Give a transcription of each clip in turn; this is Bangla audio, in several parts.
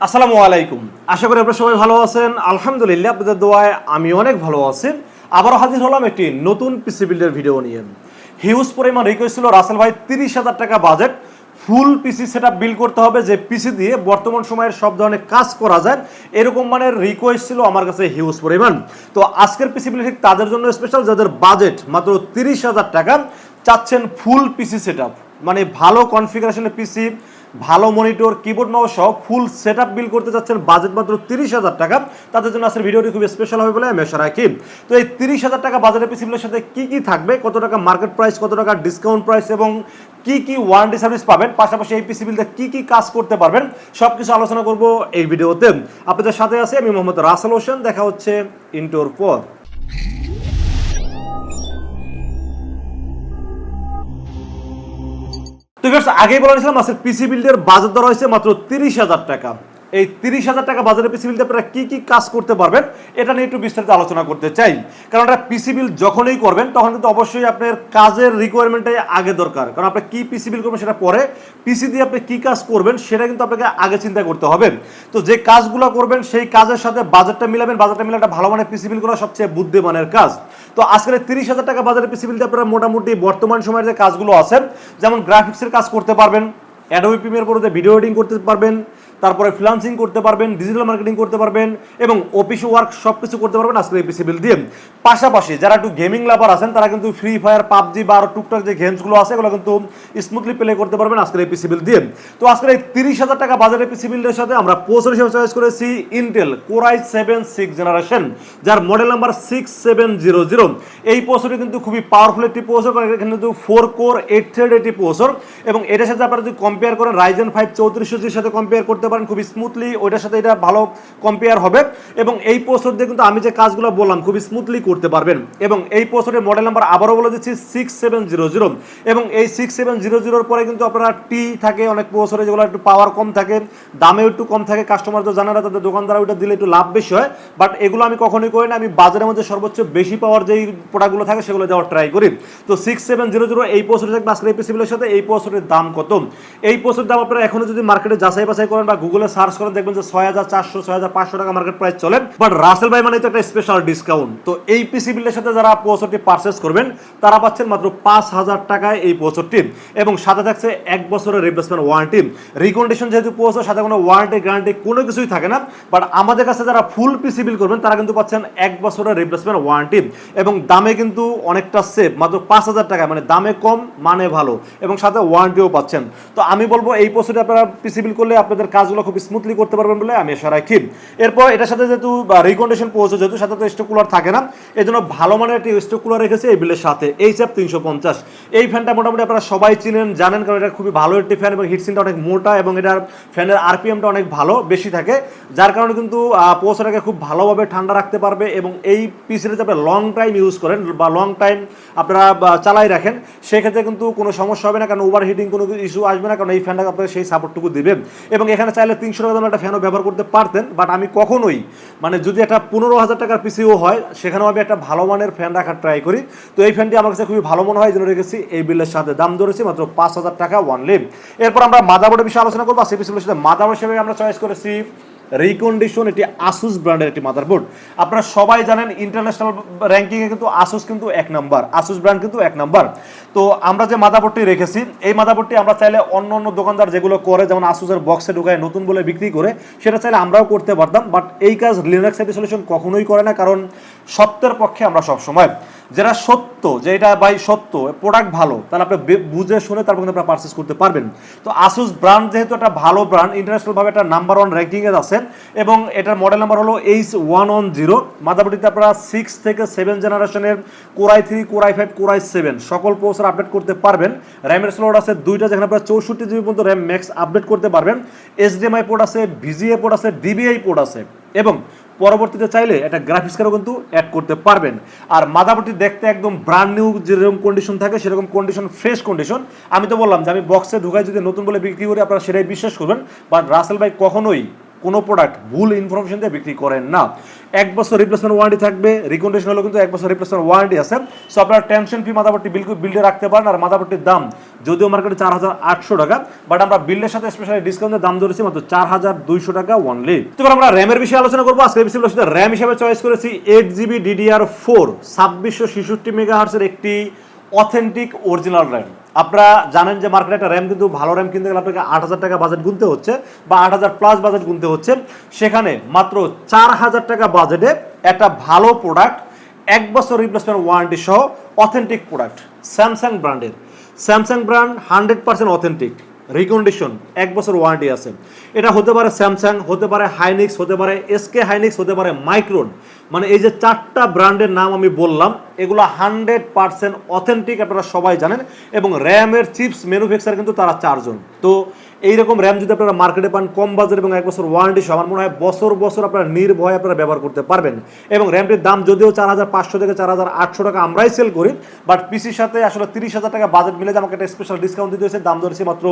আসসালামু আলাইকুম। আশা করি আপনারা সবাই ভালো আছেন। আলহামদুলিল্লাহ আপনাদের দোয়ায় আমি অনেক ভালো আছি। আবারও হাজির হলাম একটি নতুন পিসি বিল্ডের ভিডিও নিয়ে। হিউজ পরিমাণ রিকোয়েস্ট ছিল রাসেল ভাই 30,000 টাকা বাজেট ফুল পিসি সেটআপ বিল্ড করতে হবে, যে পিসি দিয়ে বর্তমান সময়ের সব ধরনের কাজ করা যায়, এরকম মানের রিকোয়েস্ট ছিল আমার কাছে হিউজ পরিমাণ। তো আজকের পিসি বিল্ড ঠিক তাদের জন্য স্পেশাল, যাদের বাজেট মাত্র 30,000 টাকা, চাচ্ছেন ফুল পিসি সেটআপ, মানে ভালো কনফিগারেশনের পিসি, ভালো মনিটর, কিবোর্ড মাউস সহ ফুল সেটআপ বিল করতে যাচ্ছেন, বাজেট মাত্র 30,000 টাকা, তাদের জন্য আজকের ভিডিওটি খুব স্পেশাল হবে বলে আমি আশা রাখি। তো এই 30,000 টাকা বাজেটের পিসিগুলোর সাথে কি কি থাকবে, কত টাকা মার্কেট প্রাইস, কত টাকা ডিসকাউন্ট প্রাইস এবং কি কি ওয়ারেন্টি সার্ভিস পাবেন, পাশাপাশি এই পিসি বিলতে কি কি কাজ করতে পারবেন, সবকিছু আলোচনা করব এই ভিডিওতে। আপনাদের সাথে আছে আমি মোহাম্মদ রাসেল হোসেন। দেখা হচ্ছে ইন্টোর পর। তো আগেই বলেছিলাম আজকের পিসি বিল্ডের বাজেট ধরা হয়েছে মাত্র 30,000 টাকা। এই 30,000 টাকা বাজারে পিসি বিলতে আপনারা কি কি কাজ করতে পারবেন এটা নিয়ে একটু বিস্তারিত আলোচনা করতে চাই। কারণ এটা পিসি বিল যখনই করবেন তখন কিন্তু অবশ্যই আপনার কাজের রিকোয়ারমেন্টটাই আগে দরকার। কারণ আপনি কি পিসি বিল করবেন সেটা পরে, পিসি দিয়ে আপনি কি কাজ করবেন সেটা কিন্তু আপনাকে আগে চিন্তা করতে হবে। তো যে কাজগুলো করবেন সেই কাজের সাথে বাজেটটা মিলাবেন, বাজেটটা মিলে একটা ভালো মানের পিসি বিল করা সবচেয়ে বুদ্ধিমানের কাজ। তো আজকের 30,000 টাকা বাজারে পিসি বিলতে আপনারা মোটামুটি বর্তমান সময়ের যে কাজগুলো আছে, যেমন গ্রাফিক্সের কাজ করতে পারবেন, অ্যাডোবি প্রিমিয়ার প্রোতে ভিডিও এডিটিং করতে পারবেন, তারপরে ফ্রিল্যান্সিং করতে পারবেন, ডিজিটাল মার্কেটিং করতে পারবেন এবং অফিস ওয়ার্ক সব কিছু করতে পারবেন আজকের এই পিসি বিল দিয়ে। পাশাপাশি যারা একটু গেমিং লাভার আছেন তারা কিন্তু ফ্রি ফায়ার, পাবজি বা আরও টুকটাক যে গেমসগুলো আছে এগুলো কিন্তু স্মুথলি প্লে করতে পারবেন আজকের এই পিসি বিল দিয়ে। তো আজকের এই 30,000 টাকা বাজারের পিসি বিলের সাথে আমরা প্রসেসর হিসেবে চয়েস করেছি Intel core i7 6th generation, যার মডেল নাম্বার 6700। এই প্রসেসরটি কিন্তু খুবই পাওয়ারফুল একটি প্রসেসর, কারণ এখানে কিন্তু 4 কোর 8 থ্রেড একটি প্রসেসর এবং এটার সাথে আপনারা যদি কম্পেয়ার করেন রাইজেন 5 3400 সাথে কম্পেয়ার করতে পারেন, খুবই স্মুথলি ওইটার সাথে এটা ভালো কম্পেয়ার হবে। এবং এই প্রসেসর দিয়ে কিন্তু আমি যে কাজগুলো বললাম খুবই স্মুথলি করতে পারবেন। এবং এই প্রসেসরের মডেল নাম্বার আবারও বলে দিচ্ছি 6700। এবং এই 6700 পরে কিন্তু আপনারা টি থাকে অনেক প্রসেসরে, যেগুলো একটু পাওয়ার কম থাকে, দামেও একটু কম থাকে, কাস্টমার তো জানে না, তাদের দোকানদারা ওইটা দিলে একটু লাভ বেশি হয়, বাট এগুলো আমি কখনোই করি না। আমি বাজারের মধ্যে সর্বোচ্চ বেশি পাওয়ার যেই প্রোডাক্টগুলো থাকে সেগুলো দেওয়ার ট্রাই করি। তো 6700 এই প্রসেসর থাকবে আজকের এই পিসি বিলের সাথে। এই প্রসেসরের দাম কত? এই প্রসেসরের দাম আপনারা এখনো যদি মার্কেটে যাচাই বাছাই করেন বা গুগলে সার্চ করেন দেখবেন যে 6,400 6,500 টাকা মার্কেট প্রাইস চলে, বাট রাসেল ভাই মানে তো একটা স্পেশাল ডিসকাউন্ট। তো এই পিসি বিলের সাথে যারা প্রসেসরটি পারচেজ করবেন তারা পাচ্ছেন মাত্র 5,000 টাকায় এই প্রসেসরটি, এবং সাথে থাকছে 1 বছরের রিপ্লেসমেন্ট ওয়ারেন্টি। রিকন্ডিশন যেহেতু প্রসেসর, সাথে কোনো ওয়ারেন্টি গ্যারান্টি কোনো কিছুই থাকে না, বাট আমাদের কাছে যারা ফুল পিসি বিল করবেন তারা কিন্তু পাচ্ছেন 1 বছরের রিপ্লেসমেন্ট ওয়ারেন্টি এবং দামে কিন্তু অনেকটা সেভ, মাত্র 5,000 টাকায়, মানে দামে কম মানে ভালো এবং সাথে ওয়ারেন্টিও পাচ্ছেন। তো আমি বলবো এই প্রসেসরটি আপনারা পিসি বিল করলে আপনাদের কাজগুলো খুব স্মুথলি করতে পারবেন বলে আমি আশা রাখি। এরপর এটার সাথে যেহেতু রিকন্ডিশন প্রসেসর, যেহেতু সাথে তো স্টক কুলার থাকে না, এই জন্য ভালো মানের একটি স্টক কুলার রেখেছে এই বিলের সাথে, HF 350। এই ফ্যানটা মোটামুটি আপনারা সবাই চিনেন জানেন, কারণ এটা খুবই ভালো একটি ফ্যান এবং হিটসিনটা অনেক মোটা এবং এটার ফ্যানের আরপিএমটা অনেক ভালো বেশি থাকে, যার কারণে কিন্তু প্রসেসরটাকে খুব ভালোভাবে ঠান্ডা রাখতে পারবে। এবং এই পিসিটা যদি আপনারা লং টাইম ইউজ করেন বা লং টাইম আপনারা চালাই রাখেন সেক্ষেত্রে কিন্তু কোনো সমস্যা হবে না, কারণ ওভার হিটিং কোনো ইস্যু আসবে না, কারণ এই ফ্যানটা আপনাদের সেই সাপোর্টটুকু দিবে। এবং এখানে চাইলে 300 টাকা দামের একটা ফ্যানও ব্যবহার করতে পারতেন, বাট আমি কখনোই মানে যদি একটা 15,000 টাকার পিসিও হয় সেখানেও আমি একটা ভালো মানের ফ্যান রাখার ট্রাই করি। তো এই ফ্যানটি আমার কাছে খুবই ভালো মনে হয়, এই জন্য রেখেছি এই বিলের সাথে। দাম ধরেছি মাত্র 5,000 টাকা ওয়ানলি। এরপর আমরা মাদারবোর্ডের বিষয়ে আলোচনা করবো। সেই পিসিগুলোর সাথে মাদারবোর্ড হিসেবে আমরা চয়েস করেছি রিকন্ডিশন একটি আসুস ব্র্যান্ডের একটি মাদারবোর্ড। আপনারা সবাই জানেন ইন্টারন্যাশনাল র্যাঙ্কিংয়ে কিন্তু আসুস কিন্তু 1 নাম্বার, আসুস ব্র্যান্ড কিন্তু 1 নাম্বার। তো আমরা যে মাদারবোর্ডটি রেখেছি এই মাদারবোর্ডটি আমরা চাইলে অন্য অন্য দোকানদার যেগুলো করে, যেমন আসুসের বক্সে ঢুকায় নতুন বলে বিক্রি করে, সেটা চাইলে আমরাও করতে পারতাম, বাট এই কাজ লিনাক্স আইটি সলিউশন কখনোই করে না, কারণ সত্যের পক্ষে আমরা সবসময়। যেটা সত্য, যে এটা ভাই সত্য, প্রোডাক্ট ভালো, তাহলে আপনি বুঝে শুনে তারপর কিন্তু আপনারা পারচেস করতে পারবেন। তো আসুস ব্র্যান্ড যেহেতু একটা ভালো ব্র্যান্ড, ইন্টারন্যাশনালভাবে একটা নাম্বার 1 র্যাঙ্কিংয়ে আছে এবং এটার মডেল নাম্বার হলো H110। মাদারবোর্ডটিতে আপনারা 6 থেকে 7 জেনারেশনের core i3, core i5, core i7 সকল প্রসেসর আপডেট করতে পারবেন। র্যামের স্লট আছে 2টা, যেখানে আপনারা 64 জিবি পর্যন্ত র্যাম ম্যাক্স আপডেট করতে পারবেন। HDMI পোর্ট আছে, VGA পোর্ট আছে, DVI পোর্ট আছে এবং পরবর্তীতে চাইলে একটা গ্রাফিক্স কার্ডও কিন্তু অ্যাড করতে পারবেন। আর মাদারবোর্ডটি দেখতে একদম ব্র্যান্ড নিউ যেরকম কন্ডিশন থাকে সেরকম কন্ডিশন, ফ্রেশ কন্ডিশন। আমি তো বললাম যে আমি বক্সে ঢুকাই যদি নতুন বলে বিক্রি করি আপনারা সেটাই বিশ্বাস করবেন, বাট রাসেল ভাই কখনোই কোনো প্রোডাক্ট ভুল ইনফরমেশন দিয়ে বিক্রি করেন না। 1 বছর রিপ্লেসমেন্ট ওয়ারেন্টি থাকবে, রিকন্ডিশন হলো কিন্তু 1 বছর রিপ্লেসমেন্ট ওয়ারেন্টি আছে। সো আপনারা টেনশন ফ্রি মাদারবোর্ডটি বিল্ডে রাখতে পারেন। আর মাদারবোর্ডটির দাম যদিও মার্কেটে 4800 টাকা, বাট আমরা বিল্ডের সাথে স্পেশালি ডিসকাউন্টের দাম ধরেছি মাত্র 4200 টাকা অনলি। তো আমরা র্যামের বিষয়ে আলোচনা করবো। আজকে পিসিবিলের সাথে র্যাম হিসেবে চয়েস করেছি 8GB DDR4 2666 মেগাহার্টজের একটি অথেন্টিক অরিজিনাল র্যাম। আপনারা জানেন যে মার্কেটে একটা র্যাম কিন্তু ভালো র্যাম কিনতে গেলে আপনাকে 8000 টাকা বাজেট গুনতে হচ্ছে বা 8000 প্লাস বাজেট গুনতে হচ্ছে। সেখানে মাত্র 4000 টাকা বাজেটে একটা ভালো প্রোডাক্ট, 1 বছর রিপ্লেসমেন্ট ওয়ারেন্টি সহ অথেন্টিক প্রোডাক্ট, স্যামসাং ব্র্যান্ডের। স্যামসাং ব্র্যান্ড 100% অথেন্টিক, রিকন্ডিশন, 1 বছর ওয়ারেন্টি আছে। এটা হতে পারে স্যামসাং, হতে পারে হাইনিক্স, হতে পারে এসকে হাইনিক্স, হতে পারে মাইক্রোন। মানে এই যে 4টা ব্র্যান্ডের নাম আমি বললাম, এগুলো 100% অথেন্টিক, আপনারা সবাই জানেন। এবং র্যামের চিপস ম্যানুফ্যাকচার কিন্তু তারা 4 জন। তো এইরকম র্যাম যদি আপনারা মার্কেটে পান কম বাজেট এবং 1 বছর ওয়ারেন্টি সহ, আমার মনে হয় বছর বছর আপনারা নির্ভয়ে আপনারা ব্যবহার করতে পারবেন। এবং র্যামটির দাম যদিও 4500 থেকে 4800 টাকা আমরাই সেল করি, বাট পিসির সাথে আসলে 30000 টাকা বাজেট মিলে আমাকে একটা স্পেশাল ডিসকাউন্ট দিতে হয়েছে, দাম ধরেছে মাত্র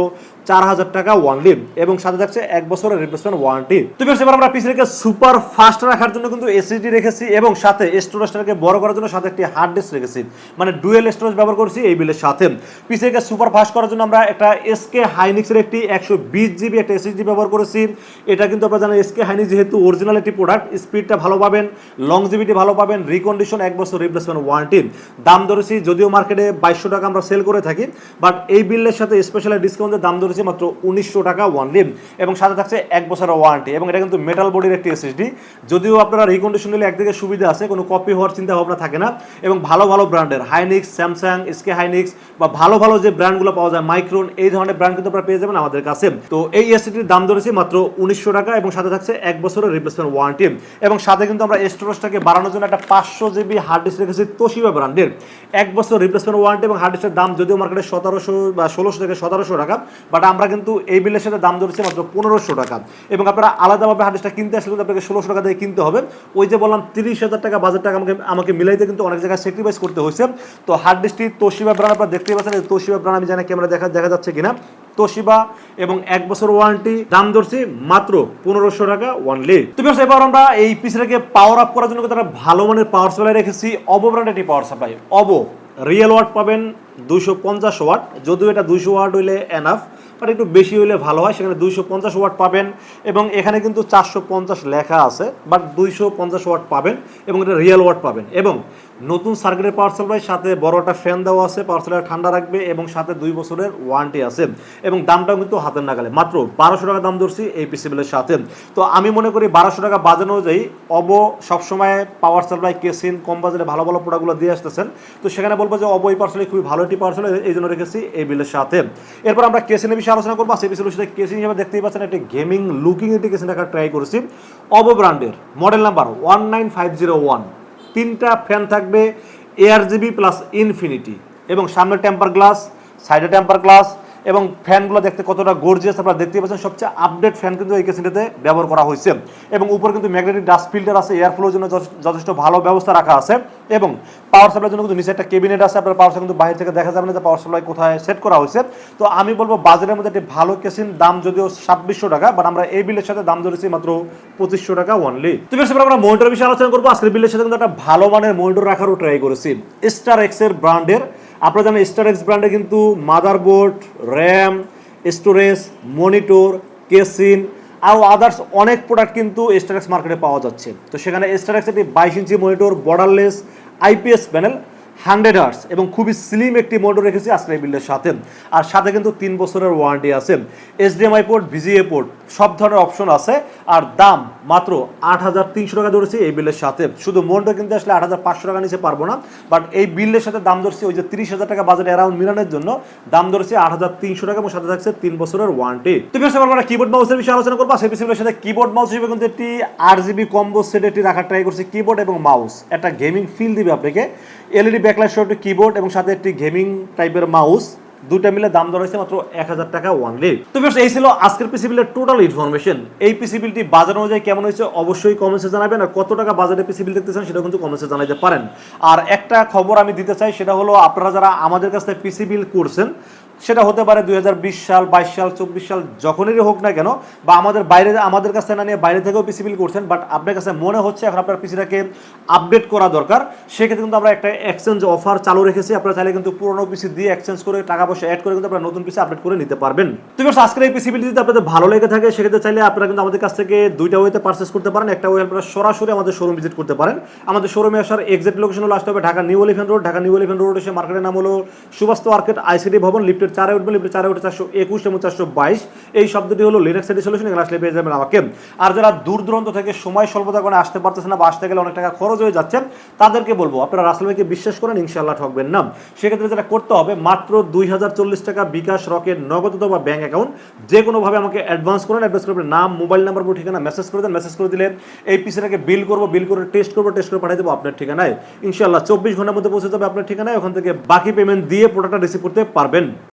4000 টাকা ওয়ানলি, এবং সাথে থাকছে 1 বছরের রিপ্লেসমেন্ট ওয়ারেন্টি। তো এবার আমরা পিসিকে সুপার ফাস্ট রাখার জন্য কিন্তু এসএসডি রেখেছি, এবং সাথে স্টোরেজটাকে বড় করার জন্য সাথে একটি হার্ড ডিস্ক রেখেছি, মানে ডুয়েল স্টোরেজ ব্যবহার করছি এই বিলের সাথে। পিসিকে সুপার ফাস্ট করার জন্য আমরা একটা এসকে হাইনিক্সের একটি 120GB একটা এসএসডি ব্যবহার করেছি। এটা কিন্তু আপনারা জানেন এসকে হাইনিক্স যেহেতু অরিজিনাল একটি প্রোডাক্ট, স্পিডটা ভালো পাবেন, লংজিভিটি ভালো পাবেন, রিকন্ডিশন, 1 বছর রিপ্লেসমেন্ট ওয়ারেন্টি। দাম ধরেছি যদিও মার্কেটে 2200 টাকা আমরা সেল করে থাকি, বাট এই বিলের সাথে স্পেশাল ডিসকাউন্টের দাম ধরেছি মাত্র 1900 টাকা ওয়ানলি, এবং সাথে থাকছে 1 বছরের ওয়ারেন্টি। এবং এটা কিন্তু মেটাল বডির একটি এসএসডি, যদিও আপনারা রিকন্ডিশন নিলে একদিকে সুবিধা আছে, কোনো কপি হওয়ার চিন্তা ভাবনা থাকে না। এবং ভালো ভালো ব্র্যান্ডের হাইনিক্স, স্যামসাং, এসকে হাইনিক্স বা ভালো ভালো যে ব্র্যান্ডগুলো পাওয়া যায়, মাইক্রোন, এই ধরনের ব্র্যান্ড কিন্তু আপনারা পেয়ে যাবেন আমাদের কাছে। তো এই এসএসডির দাম ধরেছি মাত্র 1900 টাকা, এবং সাথে থাকছে 1 বছরের রিপ্লেসমেন্ট ওয়ারেন্টি। এবং সাথে কিন্তু আমরা স্টোরেজটাকে বাড়ানোর জন্য একটা 500GB হার্ড ডিস্ক রেখেছি তোশিবা ব্র্যান্ডের, 1 বছর রিপ্লেসমেন্ট ওয়ারেন্টি। এবং হার্ড ডিস্কের দাম যদিও মার্কেটে 1700 বা 1600 থেকে 1700 টাকা, বাট আমরা কিন্তু এই বিলের সাথে দাম ধরেছি মাত্র 1500 টাকা। এবং আপনারা আলাদাভাবে হার্ড ডিস্কটা কিনতে আসলে কিন্তু আপনাকে 1600 টাকা দিয়ে কিনতে হবে। ওই যে বললাম 30,000 টাকা বাজেট টাকা আমাকে মিলাইতে কিন্তু অনেক জায়গায় স্যাক্রিফাইস করতে হয়েছে। তো হার্ড ডিস্কটি তোশিবা ব্র্যান্ড আপনারা দেখতেই পাচ্ছেন, তোশিবা ব্র্যান্ড, আমি জানি ক্যামেরা দেখা যাচ্ছে কিনা, তোশিবা, এবং 1 বছর ওয়ারেন্টি, দাম ধরছি মাত্র 1500 টাকা ওয়ানলি। তো এবার আমরা এই পিসিটাকে পাওয়ার আপ করার জন্য একটা ভালো মানের পাওয়ার সাপ্লাই রেখেছি, অবো ব্র্যান্ডের একটি পাওয়ার সাপ্লাই। অবো রিয়েল ওয়াট পাবেন 250 ওয়াট, যদিও এটা 200 ওয়াট হইলে এনাফ, বাট একটু বেশি হইলে ভালো হয়, সেখানে 250 ওয়াট পাবেন। এবং এখানে কিন্তু 450 লেখা আছে, বাট 250 ওয়াট পাবেন, এবং এটা রিয়েল ওয়াট পাবেন। এবং নতুন সার্কিটের পাওয়ার সাপ্লাই, সাথে বড় একটা ফ্যান দেওয়া আছে, পাওয়ার সাপ্লাই ঠান্ডা রাখবে, এবং সাথে 2 বছরের ওয়ারেন্টি আছে। এবং দামটাও কিন্তু হাতের নাগালে, মাত্র 1200 টাকা দাম ধরছি এই পিসিবিলের সাথে। তো আমি মনে করি 1200 টাকা বাজানো অনুযায়ী অবো সবসময় পাওয়ার সাপ্লাই, কেসিন, কম বাজারে ভালো ভালো প্রোডাক্টগুলো দিয়ে আসতেছেন। তো সেখানে বলবো যে অবো এই পাওয়ার সাপ্লাই খুবই ভালো একটি পাওয়ার সাপ্লাই, এই জন্য রেখেছি এই বিলের সাথে। এরপর আমরা কেসিনের বিষয়ে আলোচনা করবো। সেই পিসিবিলের সাথে কেসিন হিসেবে দেখতেই পাচ্ছেন একটি গেমিং লুকিং একটি কেসিন রাখার ট্রাই করেছি, অবো ব্র্যান্ডের, মডেল নাম্বার 19501। 3টা ফ্যান থাকবে ARGB প্লাস ইনফিনিটি, এবং সামনে টেম্পার গ্লাস, সাইডে টেম্পার গ্লাস, এবং ফ্যানগুলো দেখতে কতটা গর্জিয়াস আপনারা দেখতেই পাচ্ছেন। সবচেয়ে আপডেট ফ্যান কিন্তু এই কেসিনটাতে ব্যবহার করা হয়েছে। এবং উপর কিন্তু ম্যাগনেটিক ডাস্ট ফিল্টার আছে, এয়ার ফ্লোর জন্য যথেষ্ট ভালো ব্যবস্থা রাখা আছে। এবং পাওয়ার সাপ্লাইয়ের জন্য কিন্তু নিচে একটা ক্যাবিনেট আছে, আপনার পাওয়ার সাপ্লাই কিন্তু বাইরে থেকে দেখা যাবে না যে পাওয়ার সাপ্লাই কোথায় সেট করা হয়েছে। তো আমি বলবো বাজারের মধ্যে একটি ভালো কেসিন, দাম যদিও 2600 টাকা, বাট আমরা এই বিলের সাথে দাম ধরেছি মাত্র 2500 টাকা অনলি। তো এবার আমরা মনিটরের বিষয়ে আলোচনা করবো। আজকের বিলের সাথে কিন্তু একটা ভালো মানের মনিটর রাখারও ট্রাই করেছি, স্টার এক্সের ব্র্যান্ডের। আপনারা জানেন স্টার এক্স ব্র্যান্ডে কিন্তু মাদারবোর্ড, র্যাম, স্টোরেজ, মনিটর, কেসিন আরও আদার্স অনেক প্রোডাক্ট কিন্তু স্টার এক্স মার্কেটে পাওয়া যাচ্ছে। তো সেখানে স্টার এক্স একটি 22 inch monitor, borderless IPS panel, 100 hertz, এবং খুবই স্লিম একটি মনিটর রেখেছি আজকের এই বিল্ডের সাথে। আর সাথে কিন্তু 3 বছরের ওয়ারেন্টি আছে, HDMI পোর্ট, VGA পোর্ট, সব ধরনের অপশন আছে। আর দাম মাত্র 8300 টাকা ধরেছি এই বিলের সাথে। শুধু মনিটর কিনতে আসলে 8500 টাকা নিচে পারবো না, বাট এই বিলের সাথে দাম ধরছি ওই যে 30,000 টাকা বাজেট অ্যারাউন্ড মিলানোর জন্য দাম ধরেছি 8300 টাকা, এবং সাথে থাকছে 3 বছরের ওয়ারেন্টি। তো আমরা কিবোর্ড মাউসের বিষয়ে আলোচনা করবো। সেই পিসিবিলের সাথে কিবোর্ড মাউস হিসেবে কিন্তু একটি RGB কম্বো সেট একটি রাখার ট্রাই করছি। কিবোর্ড এবং মাউস একটা গেমিং ফিল দিবে আপনাকে, LED ব্যাকলাইট সহ একটি কিবোর্ড, এবং সাথে একটি গেমিং টাইপের মাউস, দুটা মিলে দাম ধরা হয়েছে মাত্র 1000 টাকা ওয়ানলি। তো এই ছিল আজকের পিসিবিলের টোটাল ইনফরমেশন। এই পিসিবিলটি বাজার অনুযায়ী কেমন হয়েছে অবশ্যই কমেন্টসে জানাবেন, আর কত টাকা বাজারে পিসিবিল দেখতেছেন সেটা কিন্তু কমেন্টসে জানাতে পারেন। আর একটা খবর আমি দিতে চাই, সেটা হলো আপনারা যারা আমাদের কাছ থেকে পিসিবিল করছেন সেটা হতে পারে 2020 সাল, 22 সাল, 24 সাল, যখনই হোক না কেন, বা আমাদের কাছে না নিয়ে বাইরে থেকেও পিসি বিল করছেন, বাট আপনার কাছে মনে হচ্ছে এখন আপনার পিসিটাকে আপডেট করা দরকার, সেক্ষেত্রে কিন্তু আমরা একটা এক্সচেঞ্জ অফার চালু রেখেছি। আপনারা চাইলে কিন্তু পুরোনো পিসি দিয়ে এক্সচেঞ্জ করে টাকা পয়সা অ্যাড করে কিন্তু আপনারা নতুন পিসি আপডেট করে নিতে পারবেন। তো আজকের এই পিসি বিল যদি আপনাদের ভালো লেগে থাকে, সেক্ষেত্রে চাইলে আপনারা কিন্তু আমাদের কাছ থেকে দুইটা ওয়েতে পারচেস করতে পারেন। একটা ওয়ে আপনারা সরাসরি আমাদের শোরুম ভিজিট করতে পারেন। আমাদের শোরুমে আসার এক্সাক্ট লোকেশন হলো, আসতে হবে Dhaka new elephant road. Dhaka new elephant road এসে মার্কেটের নাম হলো সুবাস্ত মার্কেট, আইসিডি ভবন, লিফটের 4 উঠবেন, লিফটের 4 উঠে 421 এবং 422 এই শব্দটি হলো লিনাক্স সিটি সলিউশন, এখানে আসলে পেয়ে যাবেন আমাকে। আর যারা দূর দূরান্ত থেকে সময় স্বল্পতার কারণে আসতে পারতেছেন না বা আসতে গেলে অনেক টাকা খরচ হয়ে যাচ্ছে, তাদেরকে বলবো আপনারা রাসেল ভাইকে বিশ্বাস করেন, ইনশাআল্লাহ ঠকবেন না। সেক্ষেত্রে যেটা করতে হবে, মাত্র 2040 টাকা বিকাশ, রকেট, নগদ অথবা ব্যাংক অ্যাকাউন্ট যে কোনোভাবে আমাকে অ্যাডভান্স করেন। অ্যাডভান্স করে নাম, মোবাইল নাম্বার, ঠিকানা মেসেজ করে দেন। মেসেজ করে দিলে এই পিসিটাকে বিল করবো, বিল করে টেস্ট করবো, টেস্ট করে পাঠিয়ে দেবো আপনার ঠিকানায়। ইনশাআল্লাহ 24 ঘন্টার মধ্যে পৌঁছে যাবে আপনার ঠিকানায়। ওখান থেকে বাকি পেমেন্ট দিয়ে প্রোডাক্টটা রিসিভ করতে পারবেন।